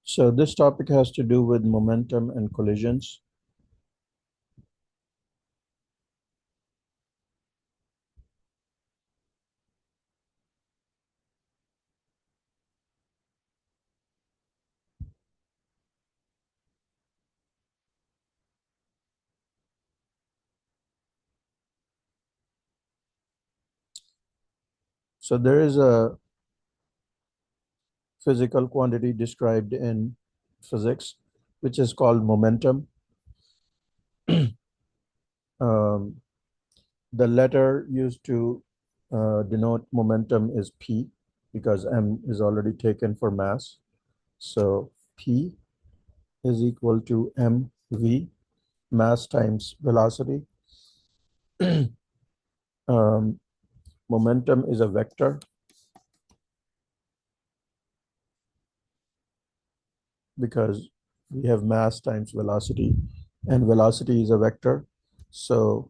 So this topic has to do with momentum and collisions. So there is a physical quantity described in physics, which is called momentum. Um, the letter used to denote momentum is P because M is already taken for mass. So P is equal to mv, mass times velocity. Momentum is a vector because we have mass times velocity, and velocity is a vector. So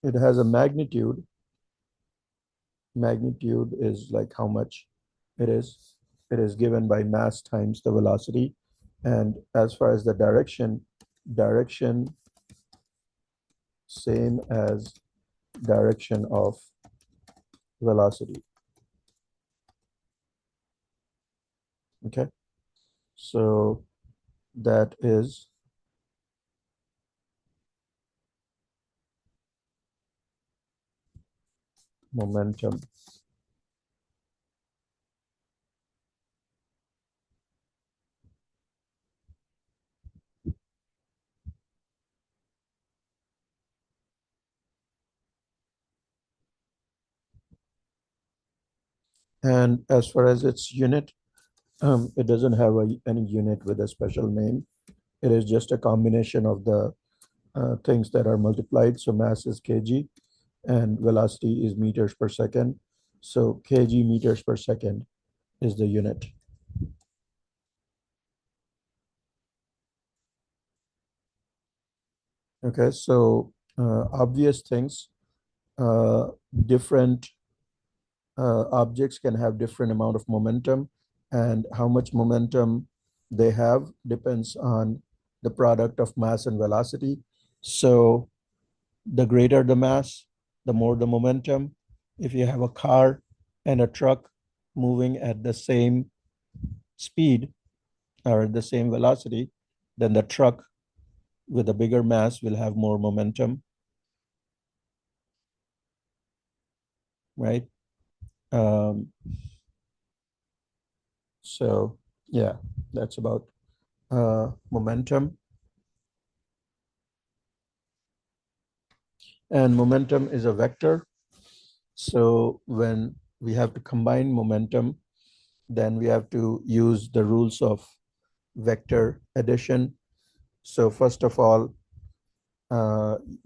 it has a magnitude. Magnitude is like how much it is. It is given by mass times the velocity. And as far as the direction same as direction of velocity. Okay. So that is momentum. And as far as its unit, it doesn't have any unit with a special name. It is just a combination of the things that are multiplied. So mass is kg and velocity is meters per second. So kg meters per second is the unit. Okay, so obvious things, uh, different objects can have different amount of momentum, and how much momentum they have depends on the product of mass and velocity. So the greater the mass, the more the momentum. If you have a car and a truck moving at the same speed or the same velocity, then the truck with a bigger mass will have more momentum, right? Um, so yeah, that's about momentum. And momentum is a vector. So when we have to combine momentum, then we have to use the rules of vector addition. So first of all,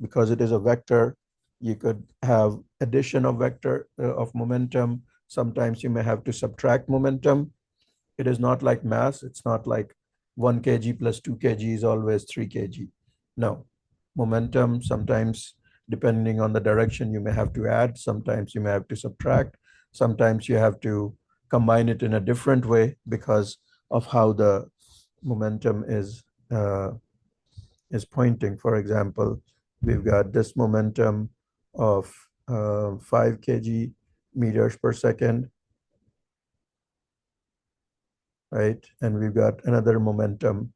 because it is a vector, you could have addition of vector of momentum. Sometimes you may have to subtract momentum. It is not like mass. It's not like 1 kg plus 2 kg is always 3 kg. No, momentum sometimes, depending on the direction, you may have to add. Sometimes you may have to subtract. Sometimes you have to combine it in a different way because of how the momentum is pointing. For example, we've got this momentum of 5 kg meters per second, right? And we've got another momentum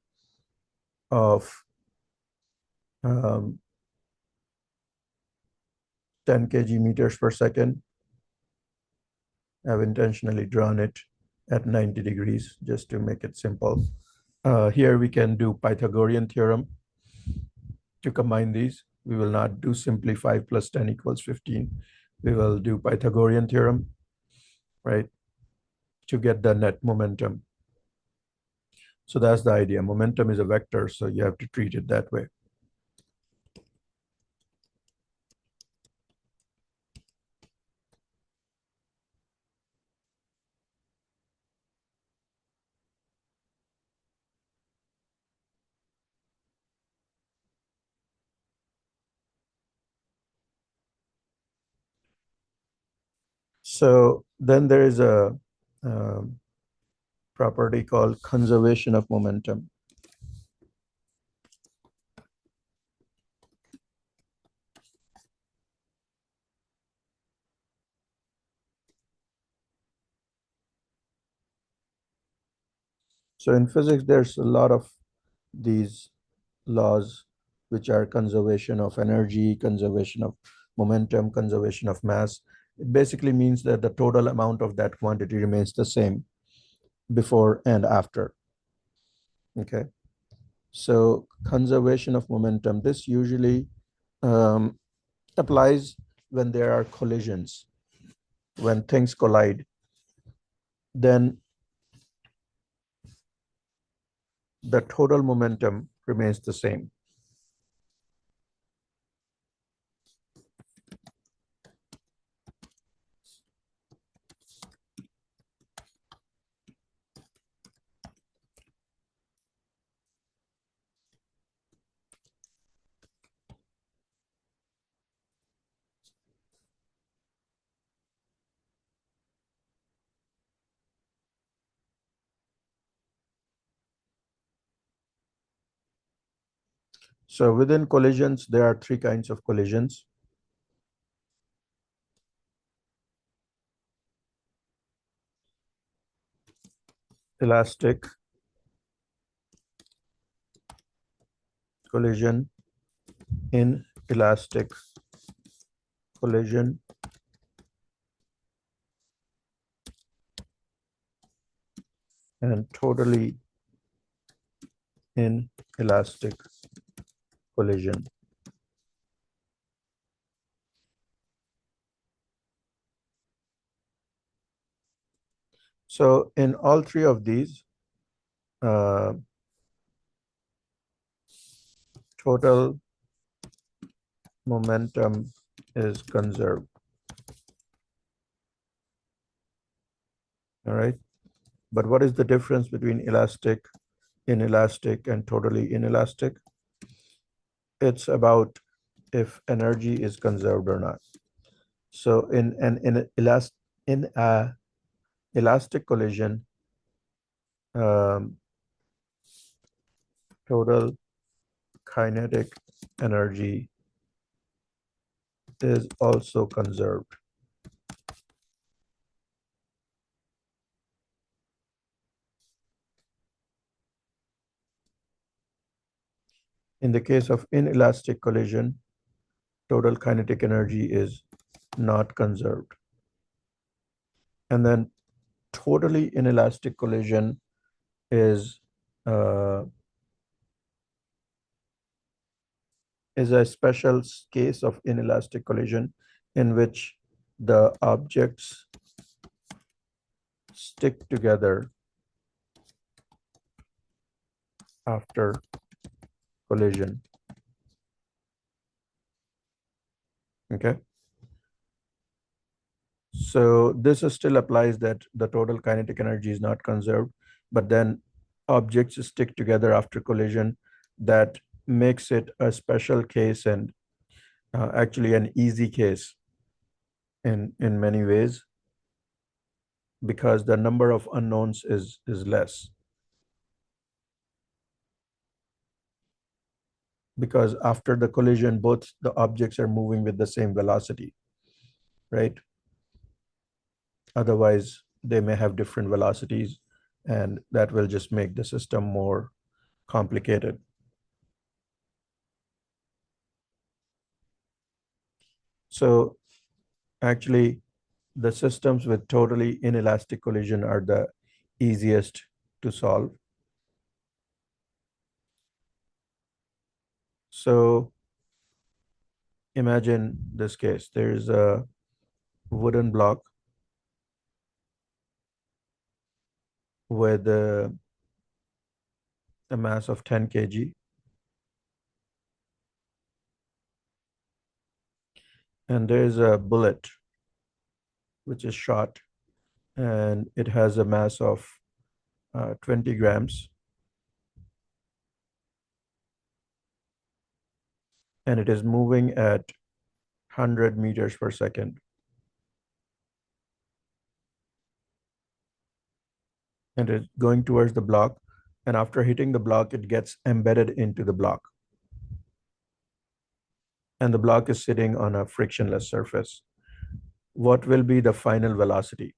of 10 kg meters per second. I've intentionally drawn it at 90 degrees just to make it simple. Here we can do Pythagorean theorem to combine these. We will not do simply 5 plus 10 equals 15. We will do Pythagorean theorem, right, to get the net momentum. So that's the idea. Momentum is a vector, so you have to treat it that way. So then there is a property called conservation of momentum. So in physics, there's a lot of these laws which are conservation of energy, conservation of momentum, conservation of mass. It basically means that the total amount of that quantity remains the same before and after. Okay. So conservation of momentum, this usually um, applies when there are collisions, when things collide, then the total momentum remains the same. So within collisions, there are three kinds of collisions. Elastic collision, inelastic collision, and totally inelastic collision. So in all three of these, uh, total momentum is conserved. All right. But what is the difference between elastic, inelastic, and totally inelastic? It's about if energy is conserved or not. So in a elastic collision, um, total kinetic energy is also conserved. In the case of inelastic collision, total kinetic energy is not conserved. And then totally inelastic collision is uh, a special case of inelastic collision in which the objects stick together after collision. Okay. So this still applies that the total kinetic energy is not conserved, but then objects stick together after collision. That makes it a special case and actually an easy case in many ways because the number of unknowns is less. Because after the collision, both the objects are moving with the same velocity, right? Otherwise, they may have different velocities, and that will just make the system more complicated. So actually, the systems with totally inelastic collision are the easiest to solve. So imagine this case. There's a wooden block with a mass of 10 kg, and there's a bullet which is shot, and it has a mass of 20 grams, and it is moving at 100 meters per second. and it's going towards the block. And after hitting the block, it gets embedded into the block. And the block is sitting on a frictionless surface. What will be the final velocity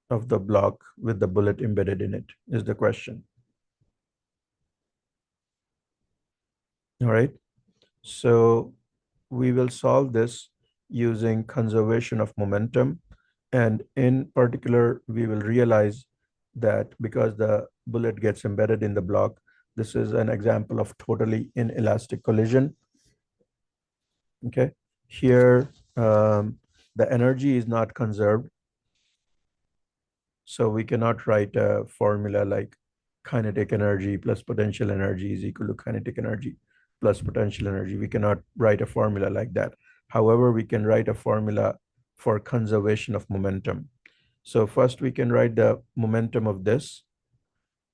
of the block with the bullet embedded in it is the question. All right. So we will solve this using conservation of momentum. And in particular, we will realize that because the bullet gets embedded in the block, this is an example of totally inelastic collision. Okay. Here, the energy is not conserved. So we cannot write a formula like kinetic energy plus potential energy is equal to kinetic energy plus potential energy. We cannot write a formula like that. However, we can write a formula for conservation of momentum. So first we can write the momentum of this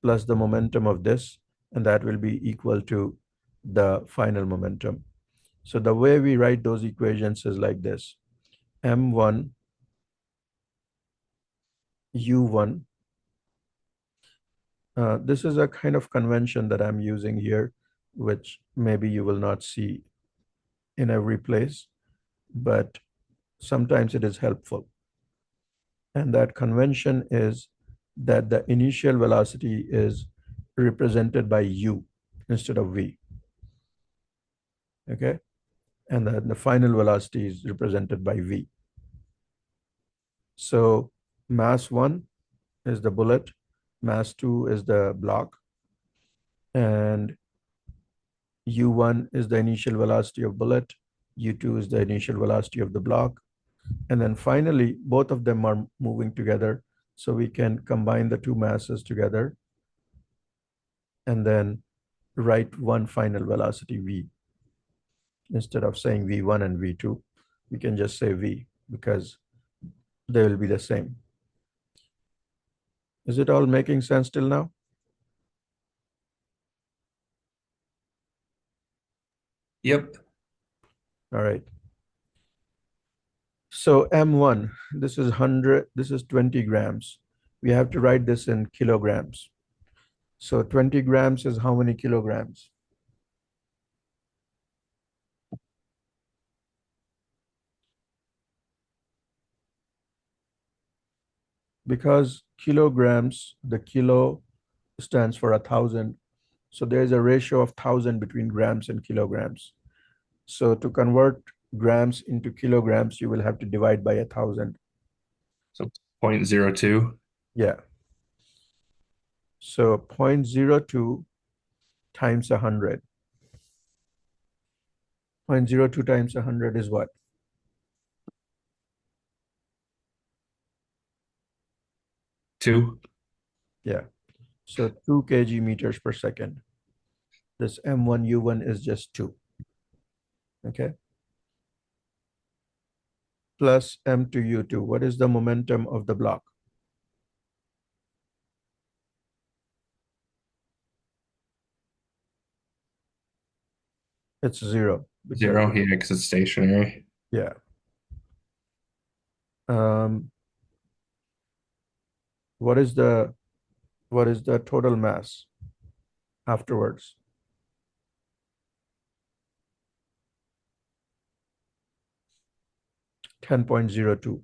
plus the momentum of this, and that will be equal to the final momentum. So the way we write those equations is like this: M1 U1. This is a kind of convention that I'm using here, which maybe you will not see in every place, but sometimes it is helpful. And that convention is that the initial velocity is represented by U instead of V. Okay. And then the final velocity is represented by V. So mass 1 is the bullet, mass 2 is the block, and U1 is the initial velocity of bullet, U2 is the initial velocity of the block. And then finally, both of them are moving together. So we can combine the two masses together and then write one final velocity V. Instead of saying V1 and V2, we can just say V because they will be the same. Is it all making sense till now? Yep. All right. So M1, this is 100, this is 20 grams. We have to write this in kilograms. So 20 grams is how many kilograms? Because kilograms, the kilo stands for 1,000. So there's a ratio of 1,000 between grams and kilograms. So to convert grams into kilograms, you will have to divide by 1,000. So 0.02. Yeah. So 0.02 times 100. 0.02 times 100 is what? 2. Yeah. So 2 kg meters per second. This M1U1 is just 2. Okay. Plus M2U2. What is the momentum of the block? It's 0. Because 0 here because it's stationary. yeah. What is the total mass afterwards? 10.02.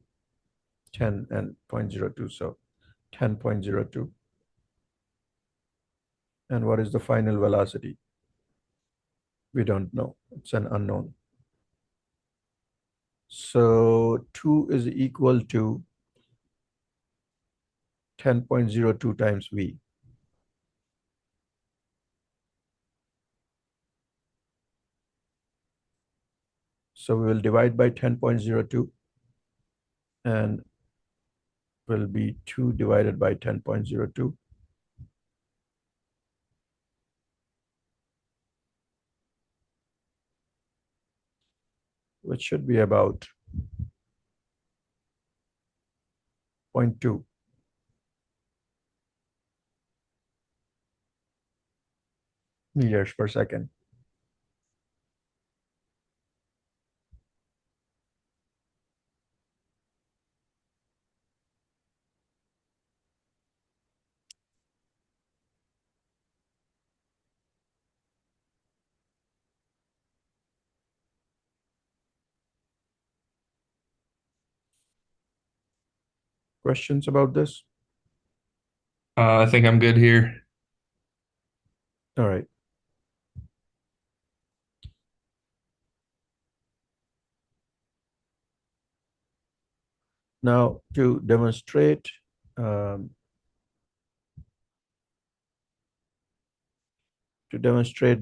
10 and 0.02. So 10.02. And what is the final velocity? We don't know. It's an unknown. So 2 is equal to 10.02 times V. So we will divide by 10.02 and will be 2 divided by 10.02. Which should be about 0.2 meters per second. questions about this? I think I'm good here. All right. Now to demonstrate um,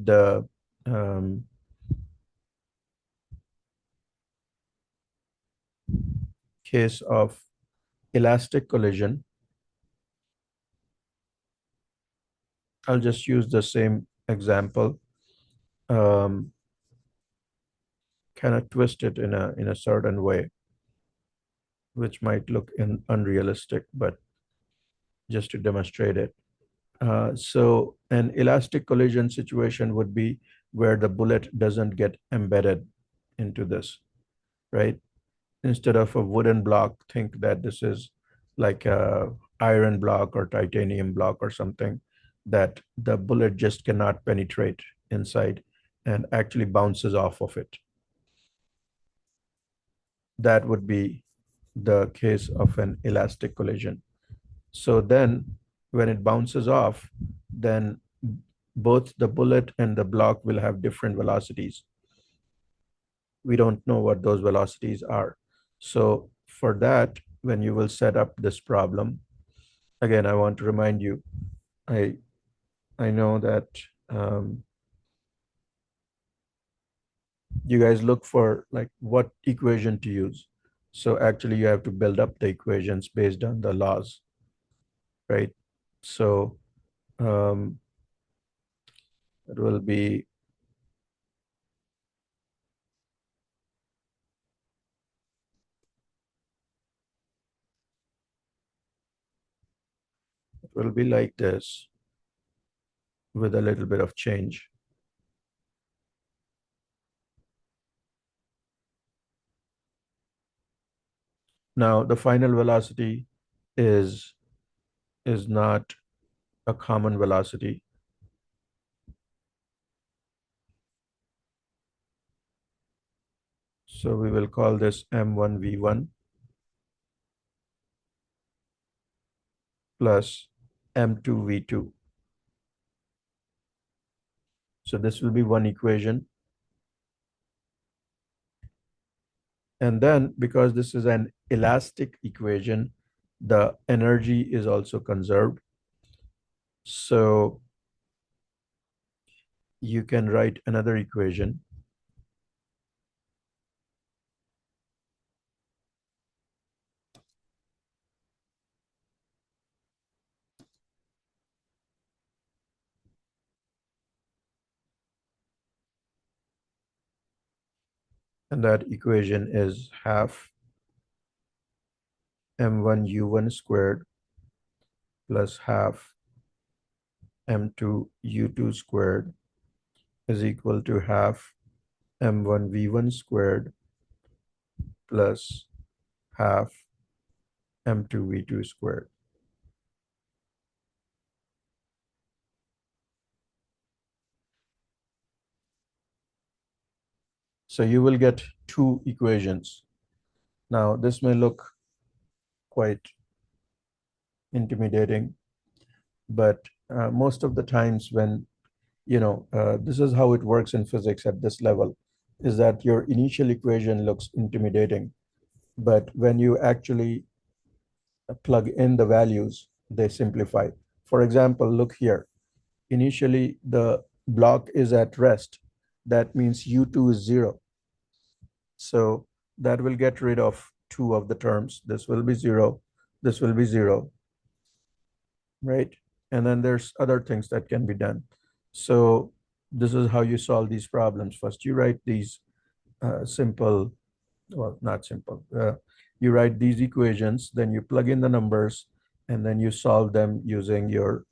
the um, case of elastic collision, I'll just use the same example, kind of twist it in a certain way, which might look unrealistic, but just to demonstrate it. So an elastic collision situation would be where the bullet doesn't get embedded into this, right? Instead of a wooden block, think that this is like a iron block or titanium block or something that the bullet just cannot penetrate inside and actually bounces off of it. That would be the case of an elastic collision. So then when it bounces off, then both the bullet and the block will have different velocities. We don't know what those velocities are. So for that, when you will set up this problem, again, I want to remind you, I I know that you guys look for like what equation to use. So actually you have to build up the equations based on the laws, right? So it will be like this with a little bit of change. Now the final velocity is not a common velocity. So we will call this M1V1 plus M2V2. So this will be one equation. And then because this is an elastic equation, the energy is also conserved. So you can write another equation. And that equation is half M1U1 squared plus half M2U2 squared is equal to half M1V1 squared plus half M2V2 squared. So you will get two equations. Now this may look quite intimidating, but most of the times when, this is how it works in physics at this level, is that your initial equation looks intimidating, but when you actually plug in the values, they simplify. For example, look here. Initially, the block is at rest. That means U2 is 0. So that will get rid of two of the terms. This will be 0. This will be 0, right? And then there's other things that can be done. So this is how you solve these problems. First, you write these simple, well, not simple. You write these equations, then you plug in the numbers, and then you solve them using your,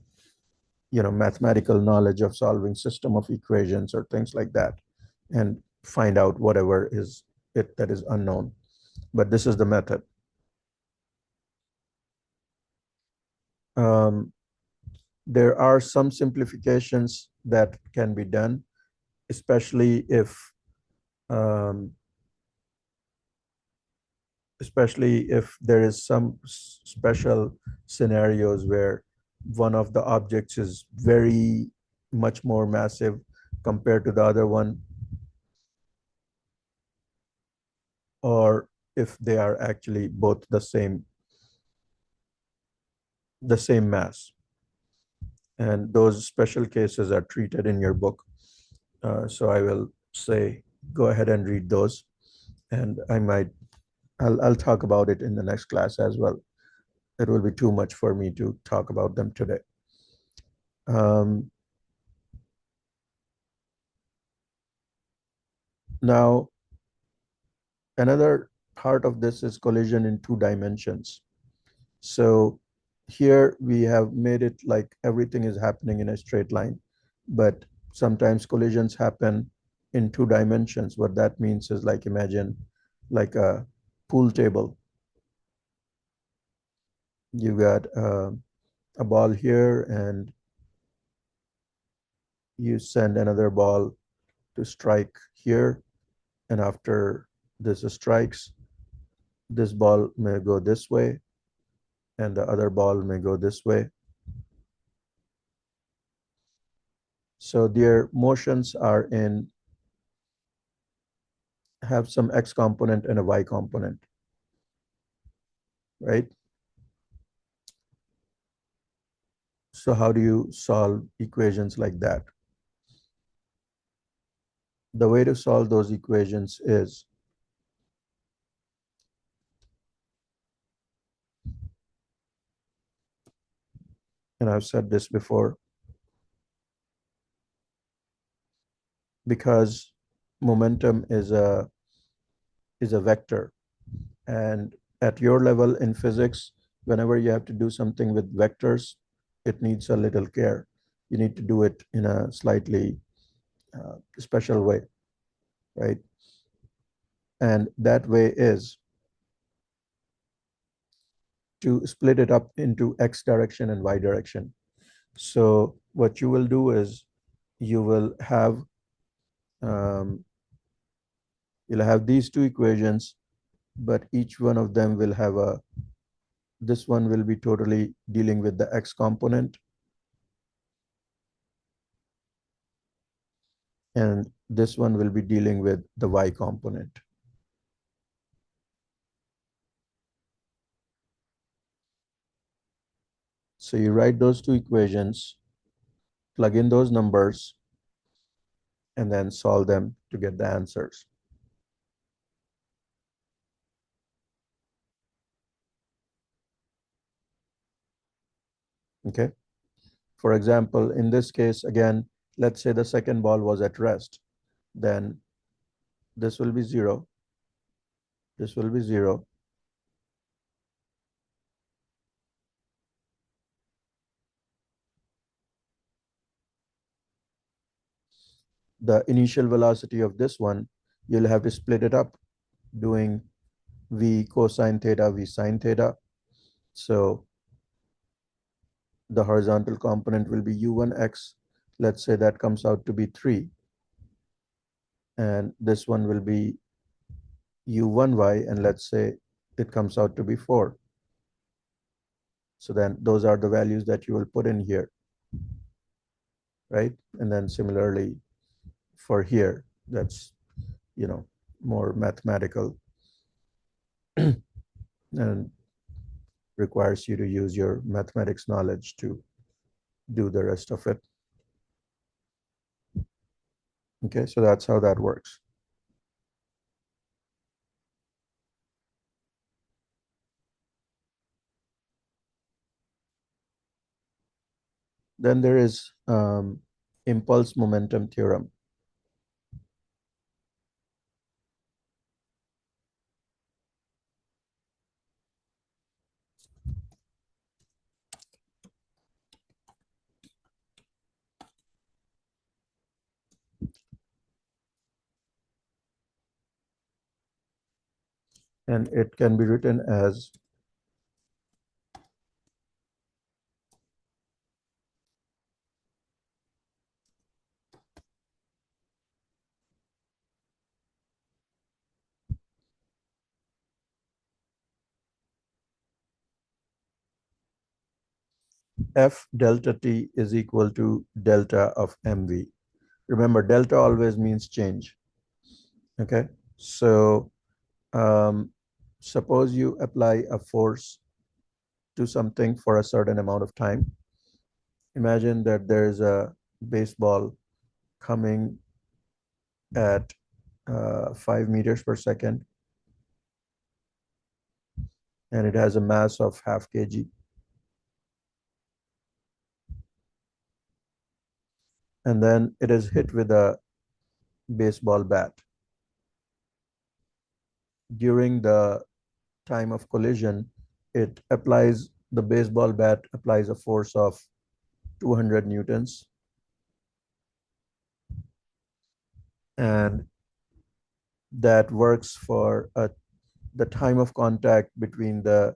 mathematical knowledge of solving system of equations or things like that, and find out whatever is it that is unknown. But this is the method. There are some simplifications that can be done, especially if especially if there is some special scenarios where one of the objects is very much more massive compared to the other one, or if they are actually both the same mass. And those special cases are treated in your book. So I will say, go ahead and read those. And I'll talk about it in the next class as well. It will be too much for me to talk about them today. Um, Now, another part of this is collision in 2 dimensions. So here we have made it like everything is happening in a straight line, but sometimes collisions happen in 2 dimensions. What that means is, like, imagine like a pool table. You got a ball here, and you send another ball to strike here. And after this strikes, this ball may go this way, and the other ball may go this way. So their motions have some x component and a y component, right? So how do you solve equations like that? The way to solve those equations is, and I've said this before, because momentum is a vector, and at your level in physics, whenever you have to do something with vectors, it needs a little care. You need to do it in a slightly special way, right? And that way is to split it up into x direction and y direction. So what you will do is, you will have um, you'll have these 2 equations, but each one of them will have this one will be totally dealing with the x component, and this one will be dealing with the y component. So you write those 2 equations, plug in those numbers, and then solve them to get the answers. Okay. For example, in this case, again, let's say the second ball was at rest. Then this will be 0. This will be 0. The initial velocity of this one, you'll have to split it up, doing v cosine theta, v sine theta. So the horizontal component will be u1x. Let's say that comes out to be 3. And this one will be u1y, and let's say it comes out to be 4. So then those are the values that you will put in here, right? And then similarly for here, that's, more mathematical and requires you to use your mathematics knowledge to do the rest of it. Okay, so that's how that works. Then there is impulse momentum theorem. And it can be written as F delta t is equal to delta of mv. Remember, delta always means change. Okay. So um, suppose you apply a force to something for a certain amount of time. Imagine that there's a baseball coming at 5 meters per second, and it has a mass of half kg. And then it is hit with a baseball bat. During the time of collision, the baseball bat applies a force of 200 newtons, and that works for the time of contact between the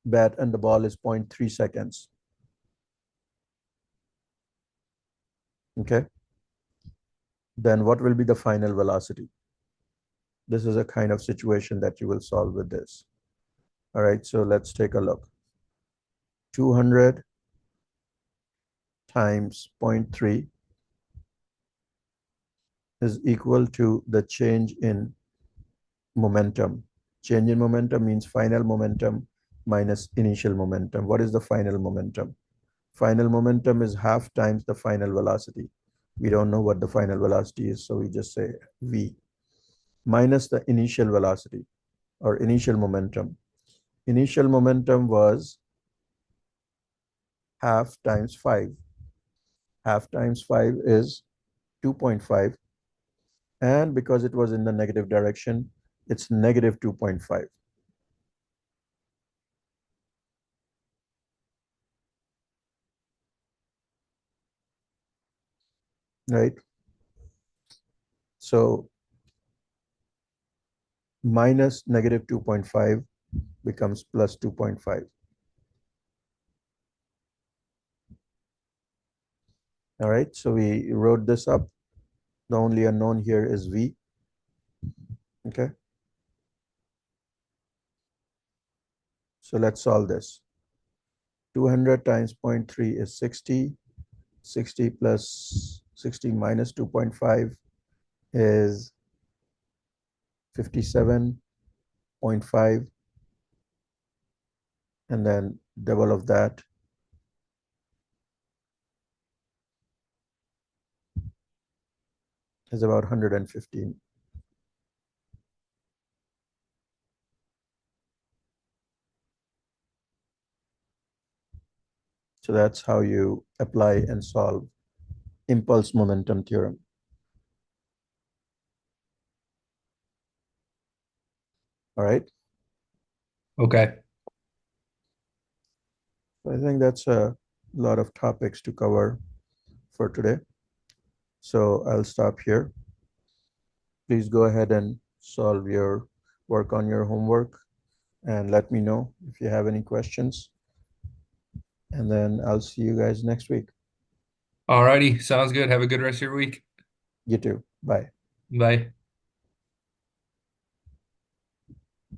bat and the ball is 0.3 seconds. Okay. Then what will be the final velocity? This is a kind of situation that you will solve with this. All right, so let's take a look. 200 times 0.3 is equal to the change in momentum. Change in momentum means final momentum minus initial momentum. What is the final momentum? Final momentum is half times the final velocity. We don't know what the final velocity is, so we just say v minus the initial velocity or initial momentum. Initial momentum was half times 5. Half times 5 is 2.5. And because it was in the negative direction, it's negative 2.5. Right? So minus negative 2.5 becomes plus 2.5. All right, so we wrote this up. The only unknown here is v. Okay. So let's solve this. 200 times 0.3 is 60. 60 plus 60 minus 2.5 is 57.5. And then double of that is about 115. So that's how you apply and solve impulse momentum theorem. All right. Okay. So I think that's a lot of topics to cover for today. So I'll stop here. Please go ahead and solve your work on your homework and let me know if you have any questions. And then I'll see you guys next week. Alrighty. Sounds good. Have a good rest of your week. You too. Bye. Bye.